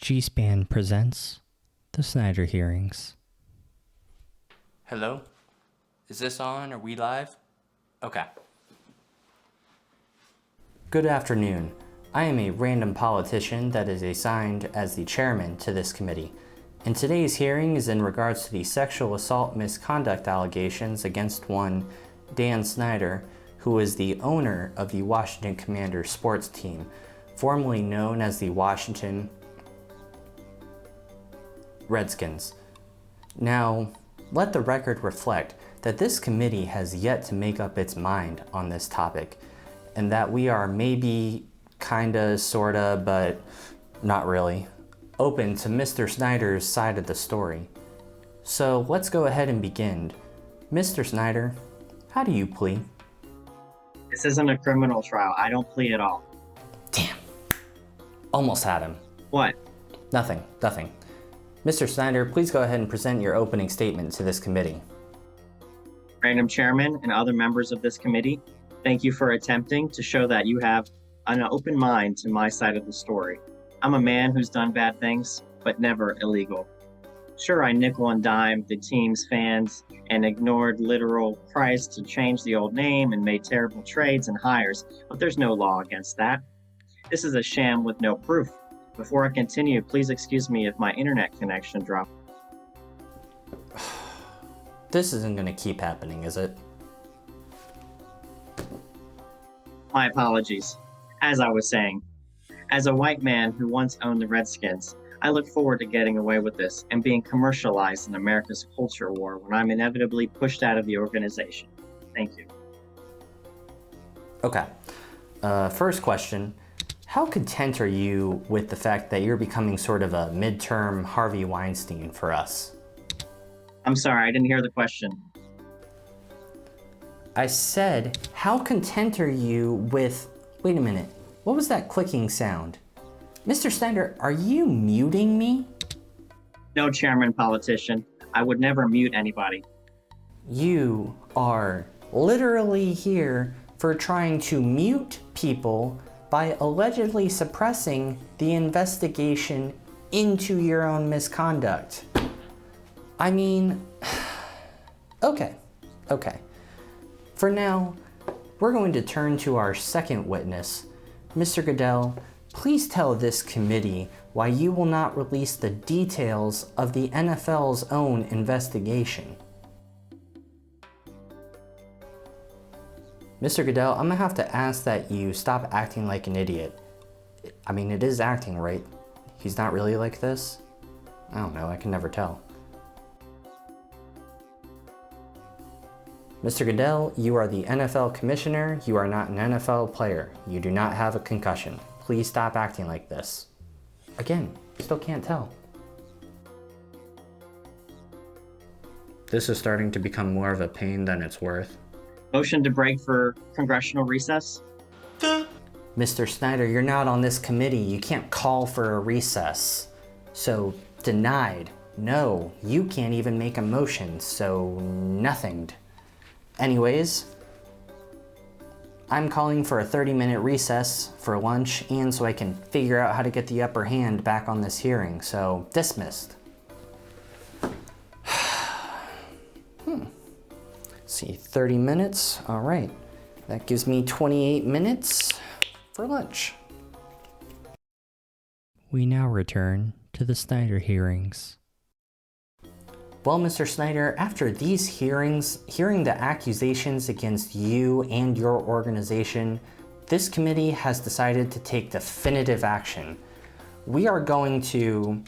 G-SPAN presents the Snyder hearings. Hello? Is this on? Are we live? Okay. Good afternoon. I am a random politician that is assigned as the chairman to this committee. And today's hearing is in regards to the sexual assault misconduct allegations against one Dan Snyder, who is the owner of the Washington Commanders sports team, formerly known as the Washington Redskins. Now, let the record reflect that this committee has yet to make up its mind on this topic, and that we are maybe, kinda, sorta, but not really, open to Mr. Snyder's side of the story. So let's go ahead and begin. Mr. Snyder, how do you plea? This isn't a criminal trial. I don't plea at all. Damn. Almost had him. What? Nothing. Mr. Snyder, please go ahead and present your opening statement to this committee. Random Chairman and other members of this committee, thank you for attempting to show that you have an open mind to my side of the story. I'm a man who's done bad things, but never illegal. Sure, I nickel and dime the team's fans and ignored literal price to change the old name and made terrible trades and hires, but there's no law against that. This is a sham with no proof. Before I continue, please excuse me if my internet connection dropped. This isn't going to keep happening, is it? My apologies. As I was saying, as a white man who once owned the Redskins, I look forward to getting away with this and being commercialized in America's culture war when I'm inevitably pushed out of the organization. Thank you. Okay. First question. How content are you with the fact that you're becoming sort of a midterm Harvey Weinstein for us? I'm sorry, I didn't hear the question. I said, how content are you with... Wait a minute. What was that clicking sound? Mr. Snyder, are you muting me? No, Chairman Politician. I would never mute anybody. You are literally here for trying to mute people by allegedly suppressing the investigation into your own misconduct. I mean, okay. For now, we're going to turn to our second witness. Mr. Goodell, please tell this committee why you will not release the details of the NFL's own investigation. Mr. Goodell, I'm gonna have to ask that you stop acting like an idiot. I mean, it is acting, right? He's not really like this? I don't know, I can never tell. Mr. Goodell, you are the NFL commissioner. You are not an NFL player. You do not have a concussion. Please stop acting like this. Again, still can't tell. This is starting to become more of a pain than it's worth. Motion to break for congressional recess? Mr. Snyder, you're not on this committee. You can't call for a recess. So, denied. No, you can't even make a motion, so nothinged. Anyways, I'm calling for a 30-minute recess for lunch and so I can figure out how to get the upper hand back on this hearing, so dismissed. See, 30 minutes, all right. That gives me 28 minutes for lunch. We now return to the Snyder hearings. Well, Mr. Snyder, after these hearings, hearing the accusations against you and your organization, this committee has decided to take definitive action. We are going to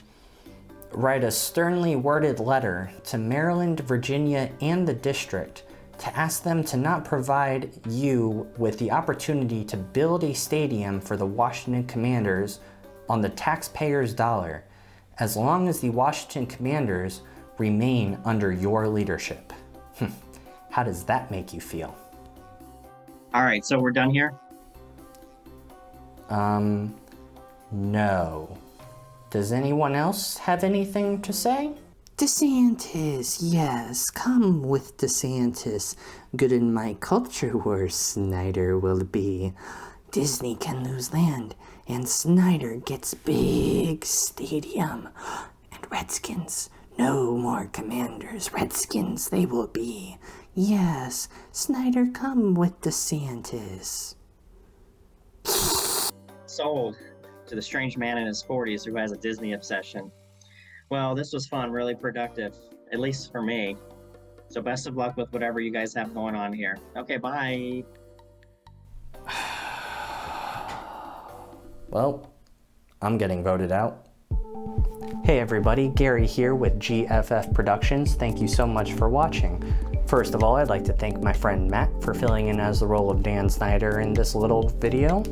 write a sternly worded letter to Maryland, Virginia, and the district to ask them to not provide you with the opportunity to build a stadium for the Washington Commanders on the taxpayers' dollar, as long as the Washington Commanders remain under your leadership. How does that make you feel? All right, so we're done here? No. Does anyone else have anything to say? DeSantis, yes, come with DeSantis. Good in my culture where Snyder will be. Disney can lose land, and Snyder gets big stadium. And Redskins, no more Commanders. Redskins they will be. Yes, Snyder, come with DeSantis. Sold to the strange man in his 40s who has a Disney obsession. Well, this was fun, really productive, at least for me. So best of luck with whatever you guys have going on here. Okay, bye. Well, I'm getting voted out. Hey everybody, Gary here with GFF Productions. Thank you so much for watching. First of all, I'd like to thank my friend Matt for filling in as the role of Dan Snyder in this little video.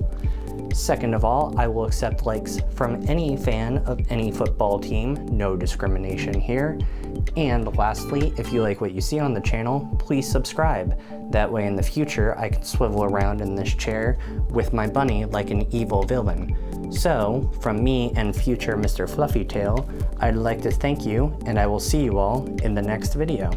Second of all, I will accept likes from any fan of any football team, no discrimination here. And lastly, if you like what you see on the channel, please subscribe. That way in the future, I can swivel around in this chair with my bunny like an evil villain. So, from me and future Mr. Fluffytail, I'd like to thank you, and I will see you all in the next video.